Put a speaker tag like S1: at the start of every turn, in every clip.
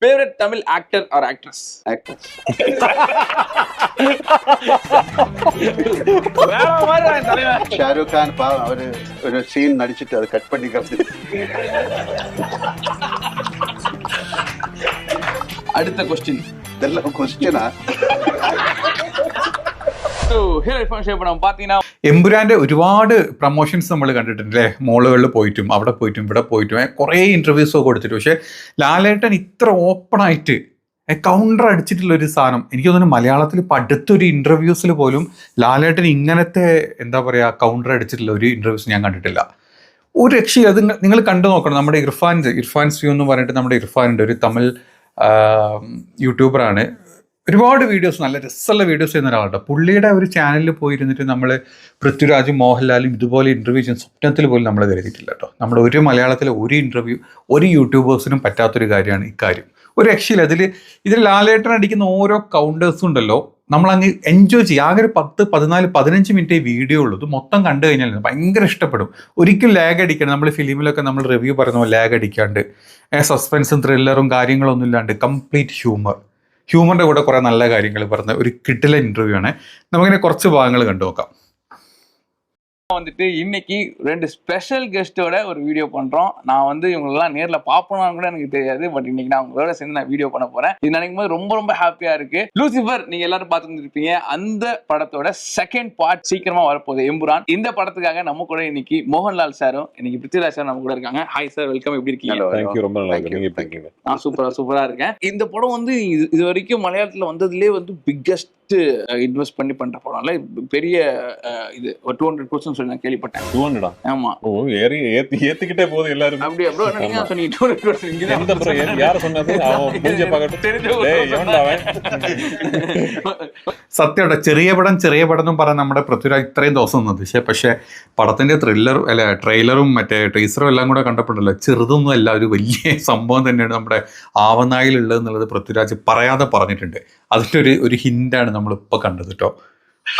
S1: Favorite Tamil actor or actress?
S2: Actress. Shahrukh Khan பாவம் அவரு ஒரு சீன் நடிச்சிட்டு அதை கட் பண்ணிக்கிறது.
S1: அடுத்த கொஸ்டின்.
S2: இதெல்லாம் கொஸ்டினா?
S3: എമ്പുരാന്റെ ഒരുപാട് പ്രൊമോഷൻസ് നമ്മൾ കണ്ടിട്ടുണ്ട് അല്ലേ, മോളുകളിൽ പോയിട്ടും അവിടെ പോയിട്ടും ഇവിടെ പോയിട്ടും കുറേ ഇൻ്റർവ്യൂസ് ഒക്കെ കൊടുത്തിട്ട്. പക്ഷേ ലാലേട്ടൻ ഇത്ര ഓപ്പണായിട്ട് കൗണ്ടർ അടിച്ചിട്ടുള്ള ഒരു സാധനം എനിക്ക് തോന്നുന്നു മലയാളത്തിൽ ഇപ്പോൾ അടുത്തൊരു ഇൻ്റർവ്യൂസിൽ പോലും ലാലേട്ടൻ ഇങ്ങനത്തെ എന്താ പറയുക കൗണ്ടർ അടിച്ചിട്ടുള്ള ഒരു ഇൻ്റർവ്യൂസ് ഞാൻ കണ്ടിട്ടില്ല. ഒരു രക്ഷയും അത് നിങ്ങൾ കണ്ടു നോക്കണം. നമ്മുടെ ഇർഫാൻസ് വ്യൂ എന്ന് പറഞ്ഞിട്ട് നമ്മുടെ ഇർഫാനുണ്ട്, ഒരു തമിഴ് യൂട്യൂബറാണ്. ഒരുപാട് വീഡിയോസ്, നല്ല രസമുള്ള വീഡിയോസ് ചെയ്യുന്ന ഒരാളുണ്ട്. പുള്ളിയുടെ ഒരു ചാനലിൽ പോയിരുന്നിട്ട് നമ്മൾ പൃഥ്വിരാജും മോഹൻലാലും ഇതുപോലെ ഇൻ്റർവ്യൂ ചെയ്യുന്ന സ്വപ്നത്തിൽ പോലും നമ്മൾ കരുതിയിട്ടില്ല കേട്ടോ. നമ്മുടെ ഒരു മലയാളത്തിലെ ഒരു ഇൻ്റർവ്യൂ ഒരു യൂട്യൂബേഴ്സിനും പറ്റാത്തൊരു കാര്യമാണ് ഇക്കാര്യം. ഒരു രക്ഷയില്ല. ഇതിൽ ലാലേട്ടൻ അടിക്കുന്ന ഓരോ കൗണ്ടേഴ്സും ഉണ്ടല്ലോ, നമ്മളങ്ങ് എൻജോയ് ചെയ്യും. ആകെ ഒരു 10, 14, 15 മിനിറ്റ് വീഡിയോ ഉള്ളൂ. ഇത് മൊത്തം കണ്ടു കഴിഞ്ഞാൽ ഭയങ്കര ഇഷ്ടപ്പെടും. ഒരിക്കലും ലാഗ് അടിക്കണം. നമ്മൾ ഫിലിമിലൊക്കെ നമ്മൾ റിവ്യൂ പറയുന്ന ലാഗ് അടിക്കാണ്ട് സസ്പെൻസും ത്രില്ലറും കാര്യങ്ങളൊന്നും ഇല്ലാണ്ട് കംപ്ലീറ്റ് ഹ്യൂമറിൻ്റെ കൂടെ കുറേ നല്ല കാര്യങ്ങൾ പറഞ്ഞ ഒരു കിടിലൻ ഇൻ്റർവ്യൂ ആണ്. നമുക്കിങ്ങനെ കുറച്ച് ഭാഗങ്ങൾ കണ്ടു നോക്കാം.
S1: வந்துட்டு இன்னைக்கு 2 ஸ்பெஷல் கெஸ்டோட ஒரு வீடியோ பண்றோம். நான் வந்து இவங்களெல்லாம் நேர்ல பாப்போம்னு கூட எனக்கு தெரியாது. பட் இன்னைக்கு நான் உங்களோட சேர்ந்து நான் வீடியோ பண்ண போறேன். இது நினைக்கும் போது ரொம்ப ரொம்ப ஹாப்பியா இருக்கு. லூசிஃபர் நீங்க எல்லாரும் பார்த்துருப்பீங்க. அந்த படத்தோட செகண்ட் பார்ட் சீக்கிரமா வரப்போகுது, எம்புரான். இந்த படத்துக்காக நம்ம கூட இன்னைக்கு மோகன்லால் சாரும் இன்னைக்கு பிருத்திவிராஜ் சார் நம்ம கூட இருக்காங்க. Hi sir, welcome. எப்படி இருக்கீங்க?
S4: தேங்க்யூ, ரொம்ப நல்லா இருக்கு. நீங்க எப்படி இருக்கீங்க?
S1: நான் சூப்பரா இருக்கேன். இந்த படம் வந்து இது வரைக்கும் மலையாளத்துல வந்ததுலேயே வந்து பிக்கஸ்ட் இன்வெஸ்ட் பண்ணி பண்ற படம்ல, பெரிய இது 200% சொல்லி நான் கேள்விப்பட்டேன்.
S4: 200? ஆமா. ஓ, ஏத்திக்கிட்டே போகுது எல்லாரும்.
S1: அப்படியே ப்ரோ, நீங்க சொன்னீங்க 200%.
S4: எந்த ப்ரோ யார் சொன்னது? அவன் மூஞ்சிய பார்க்கட்டும். டேய் எவன்டா அவன்?
S3: സത്യമായിട്ട് ചെറിയ പടം എന്ന് പറയാൻ നമ്മുടെ പൃഥ്വിരാജ് ഇത്രയും ദിവസം നിന്നത്. പക്ഷേ പടത്തിന്റെ ട്രെയിലറും മറ്റേ ടീസറും എല്ലാം കൂടെ കണ്ടപ്പോഴല്ലോ, ചെറുതൊന്നും അല്ല, ഒരു വലിയ സംഭവം തന്നെയാണ് നമ്മുടെ ആവനായിലുള്ളത് എന്നുള്ളത് പൃഥ്വിരാജ് പറയാതെ പറഞ്ഞിട്ടുണ്ട്. അതിൻ്റെ ഒരു ഹിന്റാണ് നമ്മളിപ്പോൾ കണ്ടത് കേട്ടോ.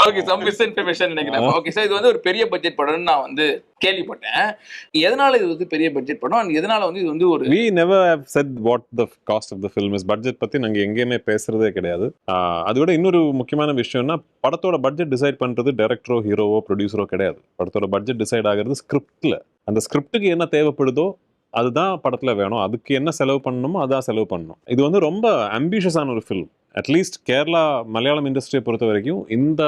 S1: ஓகே, சம் மிஸ்இன்ஃபர்மேஷன் நினைக்கிறேன். ஓகே சார், இது வந்து ஒரு பெரிய பட்ஜெட் படம்னு நான் வந்து கேள்விப்பட்டேன். எதனால இது வந்து பெரிய பட்ஜெட் படம், அண்ட் எதனால வந்து இது வந்து ஒரு
S4: we never have said what the cost of the film is. Budget பத்தி நாங்க எங்கேயுமே பேசுறதே கிடையாது. அதோட இன்னொரு முக்கியமான விஷயம்னா, படத்தோட பட்ஜெட் டிசைட் பண்றது டைரக்டரோ ஹீரோவோ ப்ரொடியூசரோ கிடையாது. படத்தோட பட்ஜெட் டிசைட் ஆகிறது ஸ்கிரிப்ட்ல. அந்த ஸ்கிரிப்டுக்கு என்ன தேவைப்படுதோ அதுதான் படத்துல வேணும். அதுக்கு என்ன செலவு பண்ணணுமோ அதான் செலவு பண்ணணும். இது வந்து ரொம்ப அம்பிஷியஸான ஒரு ஃபில்ம். அட்லீஸ்ட் கேரளா மலையாளம் இண்டஸ்ட்ரியை பொறுத்த வரைக்கும் இந்த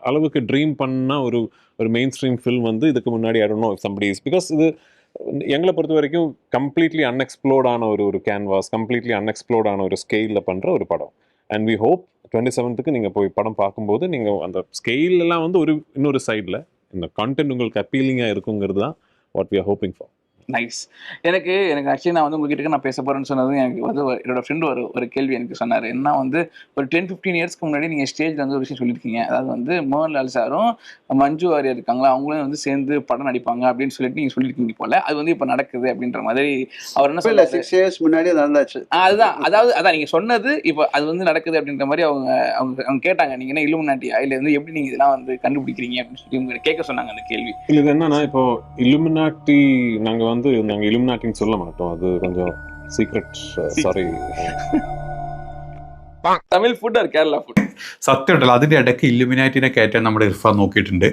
S4: அளவுக்கு ட்ரீம் பண்ண ஒரு மெயின் ஸ்ட்ரீம் ஃபில்ம் வந்து இதுக்கு முன்னாடி I don't know if somebody is, because இது எங்களை பொறுத்த வரைக்கும் கம்ப்ளீட்லி அன்எக்ஸ்ப்ளோர்டான ஒரு கேன்வாஸ், கம்ப்ளீட்லி அன்எக்ஸ்ப்ளோர்டான ஒரு ஸ்கெயிலில் பண்ணுற ஒரு படம். அண்ட் வி ஹோப் 27th நீங்கள் போய் படம் பார்க்கும்போது நீங்கள் அந்த ஸ்கெயில் எல்லாம் வந்து இன்னொரு சைடில் இந்த கான்டென்ட் உங்களுக்கு அப்பீலிங்காக இருக்குங்கிறது தான் what we are hoping for.
S1: Nice. எனக்கு ஆக்சுவலி நான் வந்து உங்ககிட்ட நான் பேச போறேன்னு சொன்னது, எனக்கு வந்து என்னோட ஃப்ரெண்ட் ஒரு கேள்வி எனக்கு சொன்னார். என்ன வந்து ஒரு 10-15 இயர்ஸ்க்கு முன்னாடி நீங்கள் ஸ்டேஜில் வந்து ஒரு விஷயம் சொல்லியிருக்கீங்க. அதாவது வந்து மோகன்லால் சாரும் மஞ்சு வாரியர் இருக்காங்களா, அவங்களும் வந்து சேர்ந்து படம் நடிப்பாங்க அப்படின்னு சொல்லிட்டு நீங்கள் சொல்லியிருக்கீங்க போல. அது வந்து இப்போ நடக்குது அப்படின்ற மாதிரி அவர் என்ன சொல்ல
S2: 6 years முன்னாடி நடந்தாச்சு.
S1: அதான் நீங்கள் சொன்னது இப்போ அது வந்து நடக்குது அப்படின்ற மாதிரி அவங்க கேட்டாங்க. நீங்கள் என்ன இல்லுமினாட்டியா, இல்லை வந்து எப்படி நீங்கள் இதெல்லாம் வந்து கண்டுபிடிக்கிறீங்க அப்படின்னு சொல்லி உங்க கேட்க சொன்னாங்க அந்த கேள்வி.
S4: இது என்னன்னா, இப்போ இல்லுமினாட்டி நாங்கள் இல்லுமினாட்டின்னு சொல்ல மாட்டோம். அது கொஞ்சம் secret. Sorry.
S1: Tamil food R Kerala food?
S3: സത്യം ഉണ്ടല്ലോ, അതിൻ്റെ ഇടയ്ക്ക് ഇല്ലുമിനാറ്റിനെ കയറ്റാൻ നമ്മുടെ ഇർഫാൻ നോക്കിയിട്ടുണ്ട്.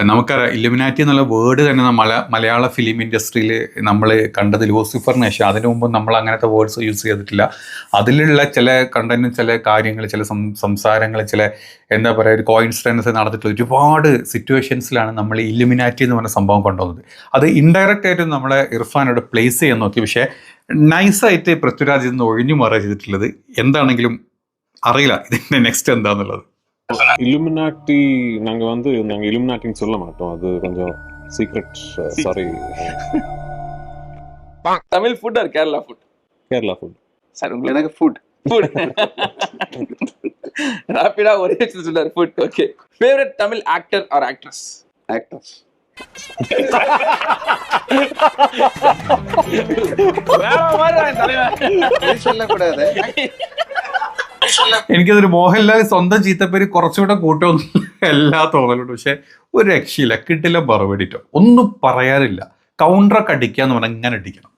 S3: നമുക്കറിയാം, ഇല്ലുമിനാറ്റി എന്നുള്ള വേർഡ് തന്നെ മലയാള ഫിലിം ഇൻഡസ്ട്രിയിൽ നമ്മൾ കണ്ടത് ലൂസിഫറിന് ശേഷം. അതിനു മുമ്പ് നമ്മൾ അങ്ങനത്തെ വേർഡ്സ് യൂസ് ചെയ്തിട്ടില്ല. അതിലുള്ള ചില കണ്ടന്റും ചില കാര്യങ്ങൾ, ചില സംസാരങ്ങൾ, ചില എന്താ പറയുക, ഒരു കോയിൻസിഡൻസ് നടന്നിട്ടുള്ള ഒരുപാട് സിറ്റുവേഷൻസിലാണ് നമ്മൾ ഇല്ലുമിനാറ്റി എന്ന് പറഞ്ഞ സംഭവം കൊണ്ടുവന്നത്. അത് ഇൻഡയറക്റ്റ് ആയിട്ട് നമ്മളെ ഇർഫാനോട് പ്ലേസ് ചെയ്യാൻ നോക്കി. പക്ഷേ നൈസായിട്ട് പൃഥ്വിരാജ് ഇന്ന് ഒഴിഞ്ഞു മാറുക ചെയ്തിട്ടുള്ളത്. എന്താണെങ്കിലും അറിയില്ല ഇതിന്റെ നെക്സ്റ്റ് എന്താന്നുള്ളത്.
S4: இல்லுமினாட்டி நாங்கள் இல்லுமினாட்டின்னு சொல்ல மாட்டோம். அது கொஞ்சம் secret. Sorry.
S1: Tamil food or Kerala food?
S4: Kerala food.
S1: Sir
S2: எனக்கு ஃபுட்
S1: ராபிடா ஒரே சொல்றாரு food. Okay, favourite Tamil actor or actress?
S2: Actress. சொல்லக்கூடாது.
S3: എനിക്കതൊരു മോഹൻലാൽ സ്വന്തം ചീത്തപ്പേര് കുറച്ചുകൂടെ കൂട്ടമൊന്നും എല്ലാ തോന്നലുണ്ട്. പക്ഷെ ഒരു രക്ഷയില്ല, കിട്ടില്ല മറുപടിട്ടോ, ഒന്നും പറയാനില്ല. കൗണ്ടറൊക്കെ അടിക്കുക എന്ന് പറഞ്ഞാൽ ഇങ്ങനെ അടിക്കണം.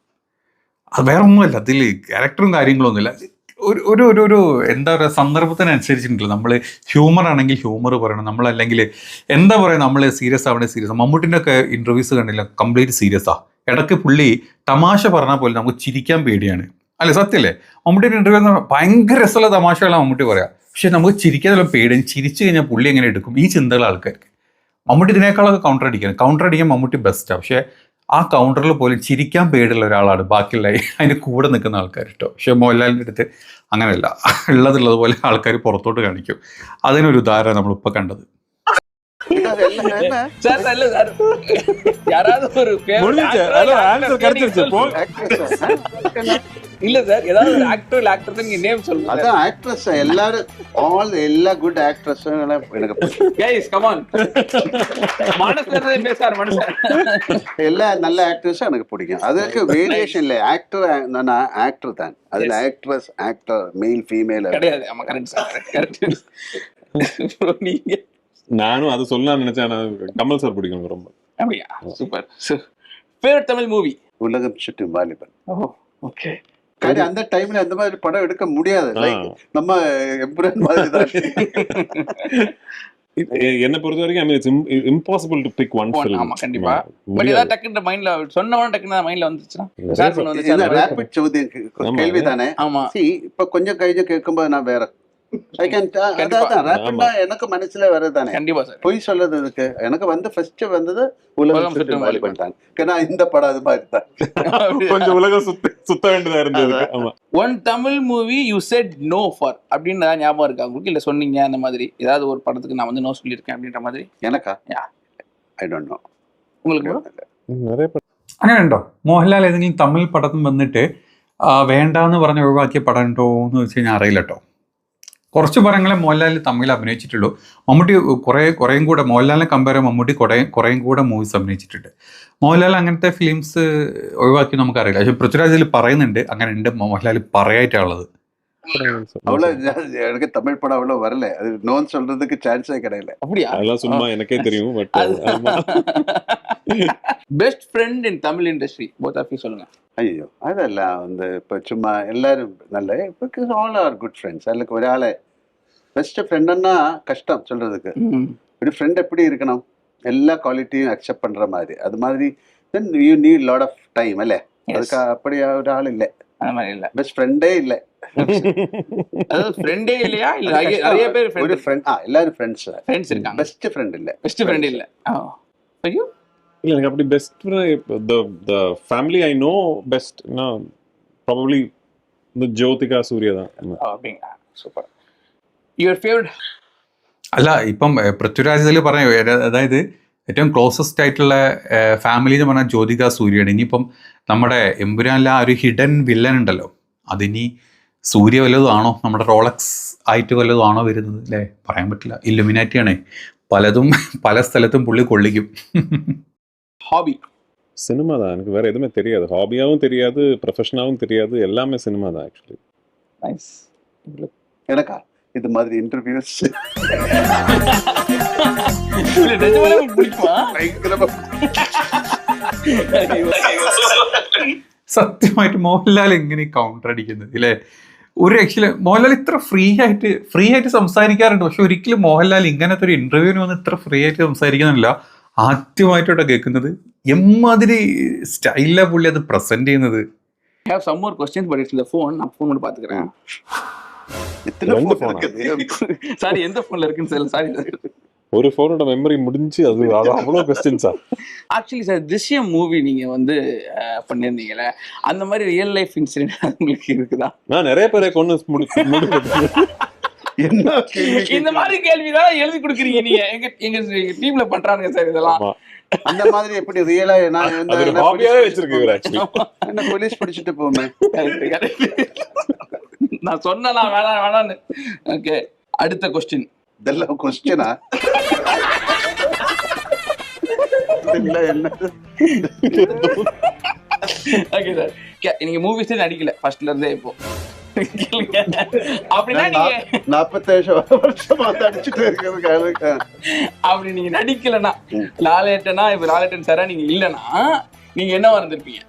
S3: അത് വേറെ ഒന്നുമല്ല, അതിൽ ക്യാരക്ടറും കാര്യങ്ങളൊന്നുമില്ല. ഒരു ഒരു ഒരു ഒരു എന്താ പറയുക, സന്ദർഭത്തിനനുസരിച്ചിട്ടുണ്ടല്ലോ. നമ്മൾ ഹ്യൂമർ ആണെങ്കിൽ ഹ്യൂമർ പറയണം, നമ്മളല്ലെങ്കിൽ എന്താ പറയുക, നമ്മൾ സീരിയസ് ആവണേ സീരിയസ്. മമ്മൂട്ടിൻ്റെ ഒക്കെ ഇൻ്റർവ്യൂസ് കണ്ടില്ല, കംപ്ലീറ്റ് സീരിയസാ. ഇടയ്ക്ക് പുള്ളി തമാശ പറഞ്ഞാൽ പോലും നമുക്ക് ചിരിക്കാൻ പേടിയാണ്, അല്ലേ? സത്യല്ലേ? മമ്മൂട്ടിയുടെ ഇൻ്റർവ്യൂ എന്ന് പറഞ്ഞാൽ ഭയങ്കര രസമുള്ള തമാശകളാണ് മമ്മൂട്ടി പറയാം, പക്ഷെ നമുക്ക് ചിരിക്കാനുള്ള പേടിയാണ്. ചിരിച്ചു കഴിഞ്ഞാൽ പുള്ളി എങ്ങനെ എടുക്കും, ഈ ചിന്തകൾ ആൾക്കാർക്ക്. മമ്മൂട്ടി ഇതിനേക്കാളൊക്കെ കൗണ്ടർ അടിക്കാൻ മമ്മൂട്ടി ബെസ്റ്റാണ്. പക്ഷേ ആ കൗണ്ടറിൽ പോലും ചിരിക്കാൻ പേടിയുള്ള ഒരാളാണ് ബാക്കിയുള്ള അതിൻ്റെ കൂടെ നിൽക്കുന്ന ആൾക്കാർ കേട്ടോ. പക്ഷേ മോഹൻലാലിൻ്റെ അടുത്ത് അങ്ങനെയല്ല, ഉള്ളതുപോലെ ആൾക്കാർ പുറത്തോട്ട് കാണിക്കും. അതിനൊരു ഉദാഹരണം നമ്മളിപ്പോൾ കണ്ടത്.
S1: சார் இல்ல சார், யாராவது ஒரு இல்ல சார், ஏதாவது ஒரு ஆக்டர் இல்ல ஆக்ட்ரஸ் நீங்க நேம் சொல்லுங்க.
S2: அதான் ஆக்ட்ரஸ் எல்லாரும் எல்லா குட் ஆக்ட்ரஸ் எனக்கு
S1: கைஸ் கம் ஆன், மனசுல இருந்து பேசார் மனுஷன்.
S2: எல்லா நல்ல ஆக்டர்ஸும் எனக்கு பிடிக்கும். அதுக்கு வேரியேஷன் இல்லை. ஆக்டர் நான் ஆக்டர் தான், அதுல ஆக்ட்ரஸ் ஆக்டர் மேல் ஃபீமேல்
S1: கிடையாது. ஆமா கரெக்ட் சார், கரெக்ட். நீங்க
S4: நானும் அது சொல்லலாம்னு நினைச்சேன். ஆனா கமல் சார் பிடிக்கும் ரொம்ப.
S1: அப்படியா? சூப்பர். Favourite Tamil movie?
S2: உலகம் சுற்றும் வாலிபன்.
S1: ஓ ஓகே.
S2: காரணம் அந்த டைம்ல அந்த மாதிரி படம் எடுக்க முடியாது. லைக் நம்ம எம்புரன் மாதிரி தான்.
S4: என்ன பொறுத்த வரைக்கும், I mean, it's impossible to pick one film.
S1: ஆமா கண்டிப்பா. பட் ஏதா டக்குன்ற மைண்ட்ல சொன்னவன டக்குன மைண்ட்ல வந்துச்சுனா சார் பண்ண வந்துச்சு.
S2: ரேபிட் சோதியம் கேள்வி தானே.
S1: ஆமா.
S2: இப்ப கொஞ்சம் கைஞ்ச கேட்கும்போது நான் வேற I can அதான் ரேபிட்டா எனக்கு மனசுல வரதானே.
S1: கண்டிப்பா சார்.
S2: போய் சொல்றதுக்கு எனக்கு வந்து ஃபர்ஸ்ட் வந்தது உலகம் சுற்றும் வாலிபன் தான். ஏன்னா இந்த படம் அது மாதிரி தான்.
S4: கொஞ்சம் உலகம் சுத்த வேண்டியதா இருந்தது. ஆமா.
S1: One Tamil movie you said no for அப்படின்னு ஏதாவது ஞாபகம் இருக்கா உங்களுக்கு? இல்ல சொன்னீங்க அந்த மாதிரி ஏதாவது ஒரு படத்துக்கு நான் வந்து நோ சொல்லியிருக்கேன் அப்படின்ற மாதிரி?
S2: எனக்கா? I don't know.
S1: உங்களுக்கு
S4: நிறைய
S3: അങ്ങനെ ഉണ്ടോ? മോഹൻലാൽ ഏതെങ്കിലും തമിഴ് പടം വന്നിട്ട് വേണ്ടാന്ന് പറഞ്ഞ് ഒഴിവാക്കിയ പടം ഉണ്ടോ എന്ന് വെച്ച് കഴിഞ്ഞാൽ അറിയില്ല കേട്ടോ. കുറച്ച് പടങ്ങളെ മോഹൻലാൽ തമിഴിൽ അഭിനയിച്ചിട്ടുള്ളൂ. മമ്മൂട്ടി കുറേയും കൂടെ മോഹൻലാലിനെ കമ്പയർ ചെയ്യുമ്പോൾ മമ്മൂട്ടി കുറേയും കൂടെ മൂവീസ് അഭിനയിച്ചിട്ടുണ്ട്. മോഹൻലാൽ അങ്ങനത്തെ ഫിലിംസ് ഒഴിവാക്കി നമുക്കറിയില്ല. പക്ഷെ പൃഥ്വിരാജിൽ പറയുന്നുണ്ട് അങ്ങനെ ഉണ്ട് മോഹൻലാൽ പറയായിട്ടുള്ളത്.
S2: அவ்வளோ எனக்கு தமிழ் படம் அவ்வளோ வரல. அது நோன் சொல்றதுக்கு சான்ஸே கிடையாது.
S1: அப்படியா?
S4: அதெல்லாம் சும்மா எனக்கே தெரியும். But
S1: best friend in Tamil industry both of you சொல்லுங்க.
S2: ஐயோ அதெல்லாம் வந்து இப்போ சும்மா எல்லாரும் நல்ல இப்போ ஆல் ஆர் குட் ஃப்ரெண்ட்ஸ். அதுக்கு ஒரு ஆளை பெஸ்ட் ஃப்ரெண்டுன்னா கஷ்டம் சொல்றதுக்கு. ஒரு ஃப்ரெண்ட் எப்படி இருக்கணும், எல்லா குவாலிட்டியும் அக்செப்ட் பண்ற மாதிரி, அது மாதிரி then you need lot of time அல்ல. அதுக்கு அப்படி ஒரு ஆள் இல்லை,
S1: அந்த மாதிரி இல்லை,
S2: பெஸ்ட் ஃப்ரெண்டே இல்லை.
S1: அதாவது ஃப்ரெண்டே இல்லையா? இல்ல நிறைய பேர்
S2: ஒரு ஃப்ரெண்ட் எல்லாரும் ஃப்ரெண்ட்ஸ்
S1: இருக்காங்க.
S2: பெஸ்ட் ஃப்ரெண்ட் இல்லை.
S1: பெஸ்ட் ஃப்ரெண்ட் இல்லை. ஐயோ
S4: இல்ல, எனக்கு அப்படி best the family I know best probably the Jyothika Suriya தான்.
S1: அப்படிங்களா? சூப்பர். Your favourite?
S3: അല്ല, ഇപ്പം പൃഥ്വിരാജിൽ പറഞ്ഞു, അതായത് ഏറ്റവും ക്ലോസസ്റ്റ് ആയിട്ടുള്ള ഫാമിലി എന്ന് പറഞ്ഞാൽ ജ്യോതിക സൂര്യയാണ്. ഇനിയിപ്പം നമ്മുടെ എമ്പുരാനിലെ ആ ഒരു ഹിഡൻ വില്ലൻ ഉണ്ടല്ലോ, അതിനി സൂര്യ വല്ലതും ആണോ, നമ്മുടെ റോളക്സ് ആയിട്ട് വല്ലതും ആണോ വരുന്നത് അല്ലേ? പറയാൻ പറ്റില്ല. ഇല്ലുമിനാറ്റിയാണേ, പലതും പല സ്ഥലത്തും പുള്ളി കൊള്ളിക്കും.
S1: ஹாபி?
S4: சினிமா தான். எனக்கு வேற எதுவுமே தெரியாது. ஹாபியாவும் தெரியாது, ப்ரொஃபஷனாவும் தெரியாது, எல்லாமே சினிமா தான் ஆக்சுவலி.
S1: நைஸ்.
S2: எனக்கா இது மாதிரி இன்டர்வியூஸ்
S3: സത്യമായിട്ട് മോഹൻലാൽ എങ്ങനെ കൗണ്ടർ അടിക്കുന്നത് ഇല്ലേ? ഒരു ആക്ച്വലി മോഹൻലാൽ ഇത്ര ഫ്രീ ആയിട്ട് സംസാരിക്കാറുണ്ട്. പക്ഷെ ഒരിക്കലും മോഹൻലാൽ ഇങ്ങനത്തെ ഒരു ഇന്റർവ്യൂവിന് വന്ന് ഇത്ര ഫ്രീ ആയിട്ട് സംസാരിക്കുന്നില്ല. ആദ്യമായിട്ടോടെ കേൾക്കുന്നത്. എമ്മാതിരി സ്റ്റൈലാ പുള്ളി അത് പ്രസന്റ് ചെയ്യുന്നത്.
S1: I have some more questions but it's the phone. நான் ஃபோன் மட்டும் பாத்துக்கறேன். சாரி, எந்த ஃபோன்ல இருக்குன்னு சொல்ல. சாரி,
S4: ஒரு ஃபோனோட மெமரி முடிஞ்சு அது அவ்வளோ கொஸ்டின்ஸா?
S1: ஆக்சுவலி சார், திருஷ்யம் மூவி நீங்க வந்து பண்ணிருந்தீங்கல்ல, அந்த மாதிரி ரியல் லைஃப் இன்சிடென்ட் உங்களுக்கு இருக்குதா?
S4: நான் நிறைய பேரை கொண்டு
S1: இந்த மாதிரி கேள்விதான் எழுதி கொடுக்குறீங்க நீங்க. எங்க டீம்ல பண்றானுங்க சார் இதெல்லாம்.
S2: அந்த மாதிரி எப்படி ரியலா
S4: ஹாபியாவே வச்சிருக்கீங்க ஆக்சுவலி.
S2: என்ன போலீஸ் பிடிச்சிட்டு போமே.
S1: நான் சொன்னா வேணான்னு. ஓகே, அடுத்த கொஸ்டின்.
S2: இதெல்லாம் கொஸ்டினா? இல்ல என்ன?
S1: ஓகே சார், நீங்க மூவிஸே நடிக்கல ஃபர்ஸ்ட்ல இருந்தே இப்போ. அப்படின்னா நீங்க
S2: 47 வருஷமா நடிச்சிட்டு இருக்கிறதுக்கு
S1: அப்படி நீங்க நடிக்கலன்னா, லாலேட்டனா இப்ப லாலேட்டன் சாரா நீங்க இல்லனா நீங்க என்ன வந்திருப்பீங்க?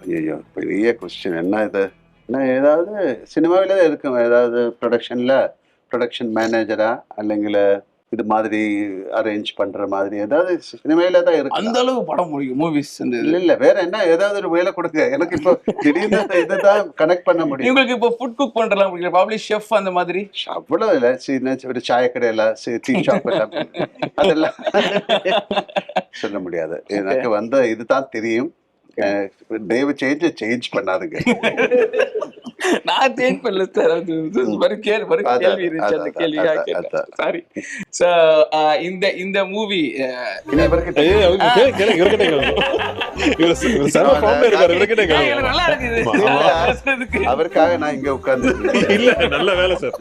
S2: ஐயோ பெரிய கொஸ்டின். என்ன இது? என்ன ஏதாவது சினிமாவில தான் இருக்கும், ஏதாவது ப்ரொடக்ஷன் மேனேஜரா அல்லைங்கள இது மாதிரி அரேஞ்ச் பண்ற மாதிரி ஏதாவது சினிமாவில தான் இருக்கு.
S1: அந்த அளவு படம் முடியும் மூவிஸ் இந்த
S2: இல்ல இல்ல வேற என்ன ஏதாவது ஒரு வேலை கொடுங்க எனக்கு. இப்போ திடீர்னு இதுதான் கனெக்ட் பண்ண முடியும்.
S1: உங்களுக்கு இப்போ ஃபுட் குக் பண்றலாம் பிடிக்கல, ப்ராபப்லி ஷெஃப் அந்த மாதிரி.
S2: அவ்வளவு இல்ல, சின்ன ஒரு சாயக்கடையில டீ ஷாப் எல்லாம் அதெல்லாம் சொல்ல முடியாது. எனக்கு வந்த இதுதான் தெரியும். தயவு சேஞ்ச் பண்ணாதுங்க.
S1: நான் சேஞ்ச் பண்ணல சார். அது ஒரு கேள்வி இருந்துச்சு, அந்த கேள்வியா கேட்டேன். சாரி. சோ இந்த மூவி நல்லா இருக்கு.
S2: அவருக்காக நான் இங்க உட்கார்ந்து
S4: நல்ல வேலை சார்.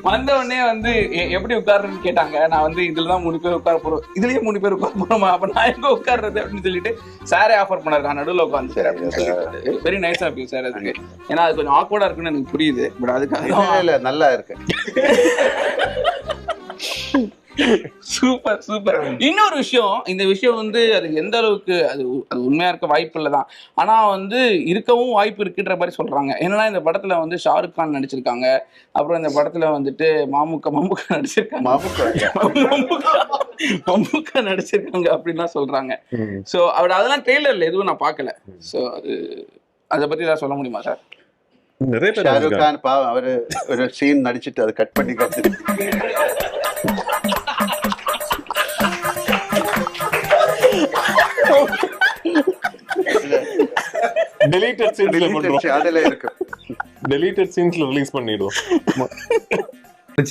S1: வந்த உடனே வந்து எப்படி உட்காருன்னு கேட்டாங்க. நான் வந்து இதுலதான் 3 பேர் உட்கார போறோம், இதுலயே 3 பேர் உட்கார போறோமா, அப்ப நான் எங்க உட்கார்றது அப்படின்னு சொல்லிட்டு சாரே ஆஃபர் பண்ணாரு. நான் நடுவில் உட்காந்து சார் வெரி நைஸா இருக்கு சார். அதுக்கு ஏன்னா அது கொஞ்சம் ஆக்வர்டா இருக்குன்னு எனக்கு புரியுது. பட் அதுக்காக
S2: நல்லா இருக்கு.
S1: Super super. இன்னொரு விஷயம், இந்த விஷயம் வந்து அது எந்த அளவுக்கு அது உண்மையா இருக்க வாய்ப்பு இல்லதான், ஆனா வந்து இருக்கவும் வாய்ப்பு இருக்குன்ற மாதிரி சொல்றாங்க. என்னன்னா இந்த படத்துல வந்து ஷாருக் கான் நடிச்சிருக்காங்க, அப்புறம் இந்த படத்துல வந்துட்டு மம்முக்கா நடிச்சிருக்காங்க, மம்முக்கா நடிச்சிருக்காங்க அப்படின்லாம் சொல்றாங்க. சோ அதெல்லாம் ட்ரெய்லர்ல எதுவும் நான் பார்க்கல. சோ அதை பத்தி ஏதாவது சொல்ல முடியுமா சார்?
S2: ஷாருக் கான் பாவம், அவரு ஒரு சீன் நடிச்சிட்டு அதை கட் பண்ணி
S4: டெலீட்டட் சீன்ஸ்ல பண்றோம்.
S2: அதுல இருக்கு.
S4: டெலீட்டட் சீன்ஸ்ல ரிலீஸ் பண்ணிடுவோம்.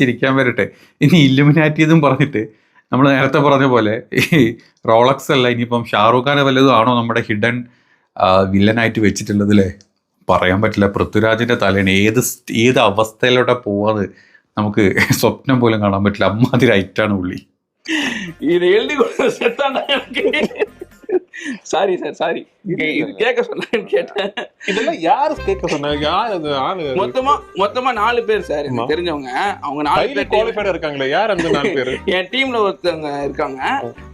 S3: ചിരിക്കാൻ വരട്ടെ. ഇനി ഇല്ലുമിനാറ്റിയതും പറഞ്ഞിട്ട് നമ്മൾ നേരത്തെ പറഞ്ഞ പോലെ ഈ റോളക്സ് അല്ല, ഇനിയിപ്പം ഷാറൂഖ് ഖാനെ വല്ലതും ആണോ നമ്മുടെ ഹിഡൻ വില്ലനായിട്ട് വെച്ചിട്ടുള്ളത് അല്ലേ? പറയാൻ പറ്റില്ല. പൃഥ്വിരാജിന്റെ തലേണ് ഏത് അവസ്ഥയിലൂടെ പോവാന്ന് നമുക്ക് സ്വപ്നം പോലും കാണാൻ പറ്റില്ല. അമ്മാതിരി ഐറ്റാണ് പുള്ളി.
S1: இது எழுதி செத்தான. Sorry sir, sorry. இது கேட்க சொன்னேன்னு கேட்டேன்.
S4: இதெல்லாம் யாரு கேட்க சொன்னாங்க? யார் அது ஆளு?
S1: மொத்தமா 4 பேர் சார், எனக்கு தெரிஞ்சவங்க. அவங்க 4 பேர்
S4: குவாலிஃபைடா இருக்காங்களே. யார் அந்த 4 பேர்?
S1: என் டீம்ல ஒருத்தவங்க இருக்காங்க.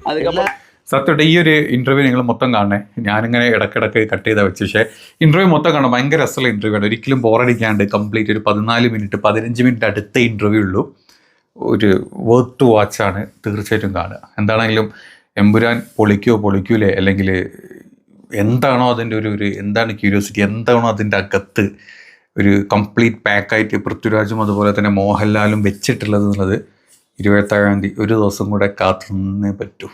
S1: அதுக்கப்புறம்
S3: സത്യമായിട്ട് ഈ ഒരു ഇന്റർവ്യൂ നിങ്ങൾ മൊത്തം കാണണേ. ഞാനിങ്ങനെ ഇടയ്ക്കിടയ്ക്ക് കട്ട് ചെയ്താൽ വെച്ച്, പക്ഷേ ഇന്റർവ്യൂ മൊത്തം കാണാൻ ഭയങ്കര രസമുള്ള ഇന്റർവ്യൂ ആണ്. ഒരിക്കലും ബോറടിക്കാണ്ട് കംപ്ലീറ്റ് ഒരു 14 മിനിറ്റ് 15 മിനിറ്റ് അടുത്ത ഇന്റർവ്യൂ ഉള്ളൂ. ഒരു വർത്ത് ടു വാച്ചാണ്, തീർച്ചയായിട്ടും കാണുക. എന്താണെങ്കിലും എമ്പുരാൻ പൊളിക്കൂലേ, അല്ലെങ്കിൽ എന്താണോ അതിൻ്റെ ഒരു എന്താണ് ക്യൂരിയോസിറ്റി, എന്താണോ അതിൻ്റെ അകത്ത് ഒരു കംപ്ലീറ്റ് പാക്കായിട്ട് പൃഥ്വിരാജും അതുപോലെ തന്നെ മോഹൻലാലും വെച്ചിട്ടുള്ളത് എന്നുള്ളത് 27-ാം തീയതി ഒരു ദിവസം കൂടെ കാത്തുനിന്നേ പറ്റൂ.